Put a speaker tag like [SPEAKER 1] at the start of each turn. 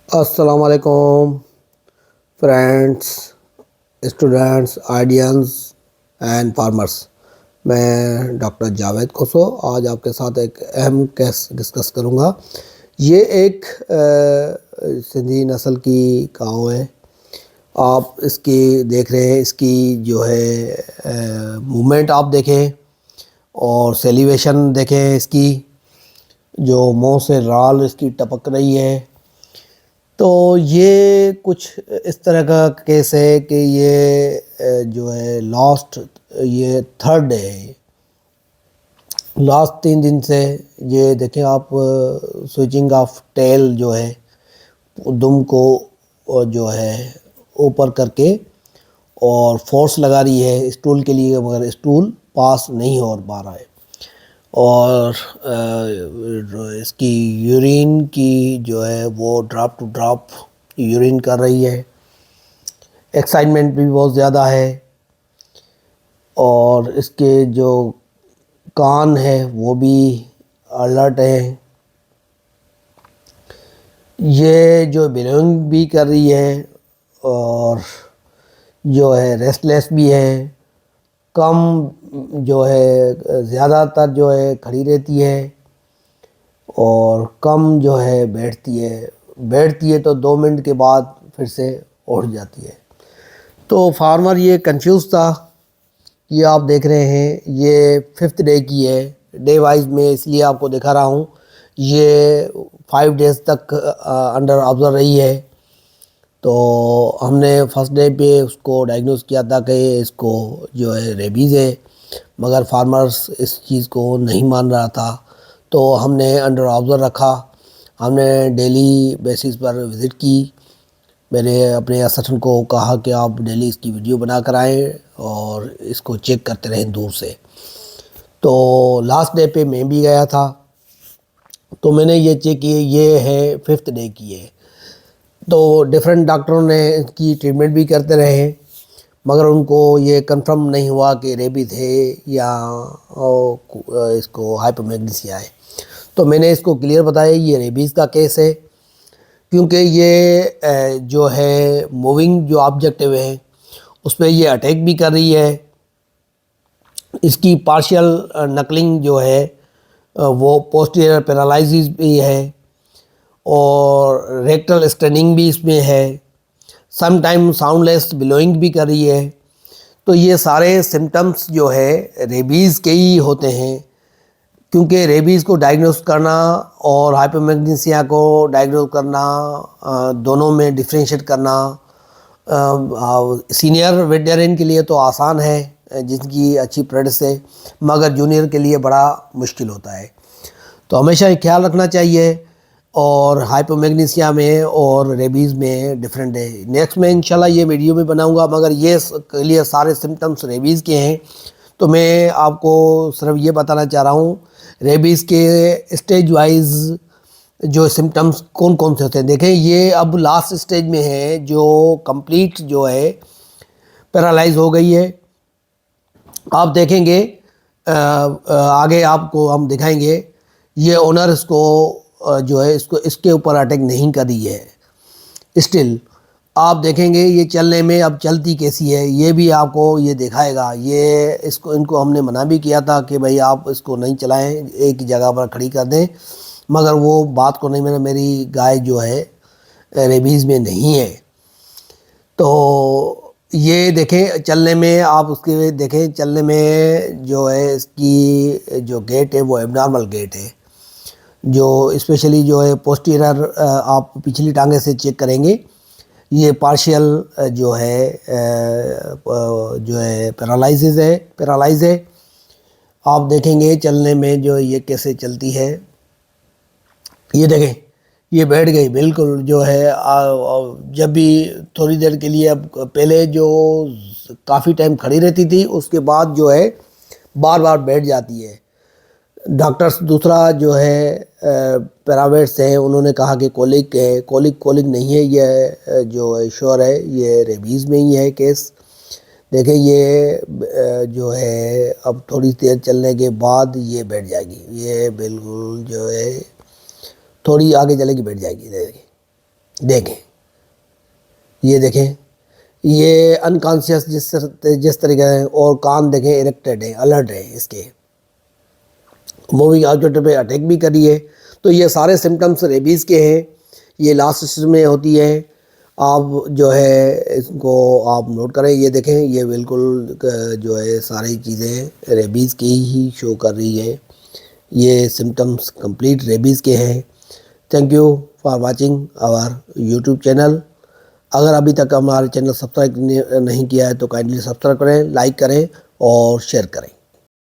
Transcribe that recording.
[SPEAKER 1] अस्सलाम वालेकुम friends, students, आइडियंस and farmers. मैं डॉक्टर जावेद खुसो आज आपके साथ एक अहम केस डिस्कस करूँगा। ये एक सिंधी नस्ल की काऊ है। आप इसकी देख रहे हैं, इसकी जो है मूवमेंट आप देखें और सेलिब्रेशन देखें। इसकी जो मुंह से राल इसकी टपक रही है। तो ये कुछ इस तरह का केस है कि ये जो है लास्ट ये थर्ड डे है। लास्ट 3 दिन से ये देखें आप, स्विचिंग ऑफ टेल जो है दुम को जो है ऊपर करके और फोर्स लगा रही है स्टूल के लिए, मगर स्टूल पास नहीं हो पा रहा है। और इसकी यूरिन की जो है वो ड्रॉप टू ड्रॉप यूरिन कर रही है। एक्साइटमेंट भी बहुत ज़्यादा है और इसके जो कान है वो भी अलर्ट है। ये जो बिलोंग भी कर रही है और जो है रेस्टलेस भी है। कम जो है ज़्यादातर जो है खड़ी रहती है और कम जो है बैठती है तो 2 मिनट के बाद फिर से उठ जाती है। तो फार्मर ये कंफ्यूज था। ये आप देख रहे हैं, ये 5th डे की है। डे वाइज में इसलिए आपको दिखा रहा हूँ। ये 5 डेज़ तक अंडर ऑब्जर्व रही है। तो हमने फर्स्ट डे पे उसको डायग्नोस किया था कि इसको जो है रेबीज़ है, मगर फार्मर्स इस चीज़ को नहीं मान रहा था। तो हमने अंडर ऑब्जर्व रखा। हमने डेली बेसिस पर विज़िट की। मैंने अपने असिस्टेंट को कहा कि आप डेली इसकी वीडियो बना कर आएँ और इसको चेक करते रहें दूर से। तो लास्ट डे पे मैं भी गया था, तो मैंने ये चेक किए। ये है 5th डे की है। तो डिफरेंट डॉक्टरों ने इसकी ट्रीटमेंट भी करते रहे, मगर उनको ये कंफर्म नहीं हुआ कि रेबीज है या इसको हाइपोमैग्नीसिया है। तो मैंने इसको क्लियर बताया ये रेबीज़ का केस है, क्योंकि ये जो है मूविंग जो ऑब्जेक्टिव है उस पर ये अटैक भी कर रही है। इसकी पार्शियल नकलिंग जो है वो पोस्टीरियर पैरालिसिस भी है और रेक्टल स्टेनिंग भी इसमें है। सम टाइम साउंडलेस बिलोइंग भी कर रही है। तो ये सारे सिम्टम्स जो है रेबीज़ के ही होते हैं, क्योंकि रेबीज़ को डायग्नोस करना और हाइपोमैग्नीसिया को डायग्नोस करना, दोनों में डिफ्रेंशिएट करना सीनियर वेटेरियन के लिए तो आसान है, जिनकी अच्छी प्रैक्टिस है, मगर जूनियर के लिए बड़ा मुश्किल होता है। तो हमेशा ख्याल रखना चाहिए। और हाइपोमैग्नीसिया में और रेबीज़ में डिफरेंट है। नेक्स्ट में इंशाल्लाह ये वीडियो भी बनाऊंगा, मगर ये लिए सारे सिम्टम्स रेबीज़ के हैं। तो मैं आपको सिर्फ ये बताना चाह रहा हूँ रेबीज़ के स्टेज वाइज जो सिम्टम्स कौन कौन से होते हैं। देखें, ये अब लास्ट स्टेज में है, जो कंप्लीट जो है पैरालाइज हो गई है। आप देखेंगे आगे आपको हम दिखाएंगे। ये ओनर इसको जो है इसको इसके ऊपर अटैक नहीं कर रही है। स्टिल आप देखेंगे ये चलने में अब चलती कैसी है, ये भी आपको ये दिखाएगा। ये इसको इनको हमने मना भी किया था कि भाई आप इसको नहीं चलाएं, एक ही जगह पर खड़ी कर दें, मगर वो बात को नहीं मैंने। मेरी गाय जो है रेबीज़ में नहीं है। तो ये देखें चलने में, आप उसके देखें चलने में जो है इसकी जो गेट है वो एबनॉर्मल गेट है। जो स्पेशली जो है पोस्टीरियर आप पिछली टांगे से चेक करेंगे, ये पार्शियल जो है पैरालाइज है। आप देखेंगे चलने में जो ये कैसे चलती है। ये देखें, ये बैठ गई बिल्कुल जो है। जब भी थोड़ी देर के लिए, अब पहले जो काफ़ी टाइम खड़ी रहती थी, उसके बाद जो है बार बार बैठ जाती है। डॉक्टर्स दूसरा जो है पैरावेट्स हैं, उन्होंने कहा कि कोलिक है। कोलिक नहीं है, ये जो है श्योर है ये रेबीज़ में ही है केस। देखें ये जो है अब थोड़ी देर चलने के बाद ये बैठ जाएगी। ये बिल्कुल जो है थोड़ी आगे चलेगी बैठ जाएगी। देखिए देखें, ये देखें, ये अनकॉन्शियस जिस तरीके से, और कान देखें इरेक्टेड है, अलर्ट है, इसके मूविंग आउटलेट पे अटैक भी करी है। तो ये सारे सिम्टम्स रेबीज़ के हैं। ये लास्ट स्टेज में होती है। आप जो है इसको आप नोट करें, ये देखें, ये बिल्कुल जो है सारी चीज़ें रेबीज़ की ही शो कर रही है। ये सिम्टम्स कंप्लीट रेबीज़ के हैं। Thank you for watching our YouTube channel. अगर अभी तक हमारे चैनल सब्सक्राइब नहीं किया है तो काइंडली सब्सक्राइब करें, लाइक करें और शेयर करें।